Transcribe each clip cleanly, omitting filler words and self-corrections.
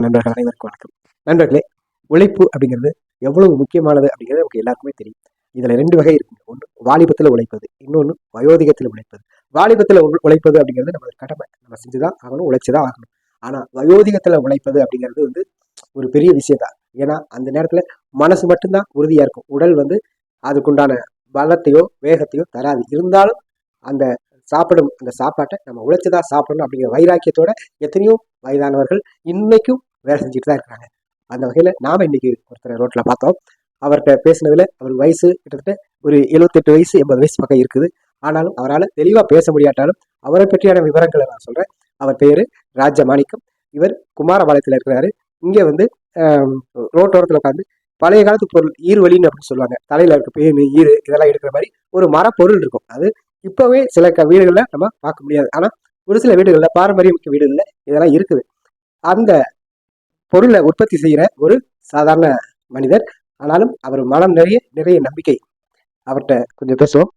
நண்பர்கள் அனைவருக்கும் வணக்கம். நண்பர்களே, உழைப்பு அப்படிங்கிறது எவ்வளவு முக்கியமானது அப்படிங்கிறது நமக்கு எல்லாருக்குமே தெரியும். இதுல 2 வகை இருக்குங்க. ஒண்ணு வாலிபத்துல உழைப்பது, இன்னொன்னு வயோதிகத்துல உழைப்பது. வாலிபத்துல உழைப்பது அப்படிங்கிறது நம்ம கடமை, நம்ம செஞ்சுதான் ஆகணும், உழைச்சுதான் ஆகணும். ஆனா வயோதிகத்துல உழைப்பது அப்படிங்கிறது ஒரு பெரிய விஷயம் தான். ஏன்னா அந்த நேரத்துல மனசு மட்டும்தான் உறுதியா இருக்கும், உடல் அதுக்குண்டான பலத்தையோ வேகத்தையோ தராது. இருந்தாலும் அந்த சாப்பிடும் அந்த சாப்பாட்டை நம்ம உழைச்சுதான் சாப்பிடணும் அப்படிங்கிற வைராக்கியத்தோட எத்தனையோ வயதானவர்கள் இன்னைக்கும் வேலை செஞ்சுட்டு தான் இருக்கிறாங்க. அந்த வகையில நாம இன்னைக்கு ஒருத்தர் ரோட்ல பார்த்தோம். அவர்கிட்ட பேசினதுல அவர் வயசு கிட்டத்தட்ட ஒரு 78 வயசு 80 வயசு பக்கம் இருக்குது. ஆனாலும் அவரால் தெளிவா பேச முடியாட்டாலும் அவரை பற்றியான விவரங்களை நான் சொல்றேன். அவர் பேரு ராஜமாணிக்கம். இவர் குமாரபாளையத்துல இருக்கிறாரு. இங்க ரோட்டோரத்துல உட்காந்து பழைய காலத்து பொருள் ஈர்வலின்னு அப்படின்னு சொல்லுவாங்க. தலையில இருக்க பேனு ஈரு இதெல்லாம் எடுக்கிற மாதிரி ஒரு மரப்பொருள் இருக்கும். அது இப்பவே சில வீடுகள்ல நம்ம பார்க்க முடியாது. ஆனா ஒரு சில வீடுகள்ல பாரம்பரிய மிக்க வீடுகள்ல இதெல்லாம் இருக்குது. அந்த பொருளை உற்பத்தி செய்கிற ஒரு சாதாரண மனிதர். ஆனாலும் அவர் மனம் நிறைய நிறைய நம்பிக்கை. அவர்கிட்ட கொஞ்சம் பேசுவோம்.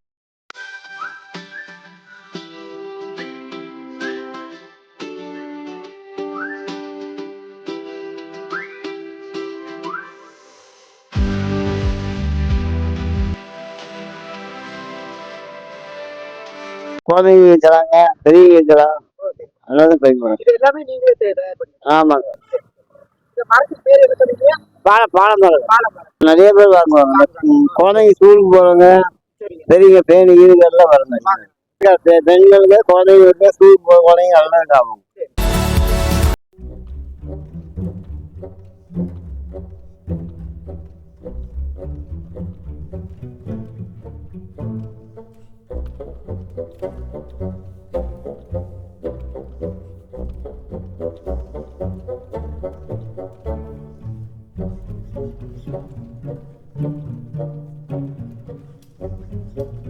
குழந்தைங்க வைக்கிறாங்க, பெரியவங்க வைக்கலாம். அதனால எல்லாமே நீங்களே தயார் பண்ணி. ஆமாங்க. பாலமரம் நிறைய பேர் வாங்குவாங்க. குழந்தைங்க ஸ்கூலுக்கு போறவங்க, பெரிய பேனி எல்லாம் வருங்க. பெண்களுக்கு குழந்தைங்களுக்கு ஸ்கூலுக்கு போகிற குழந்தைங்க எல்லாம் ஆகும்.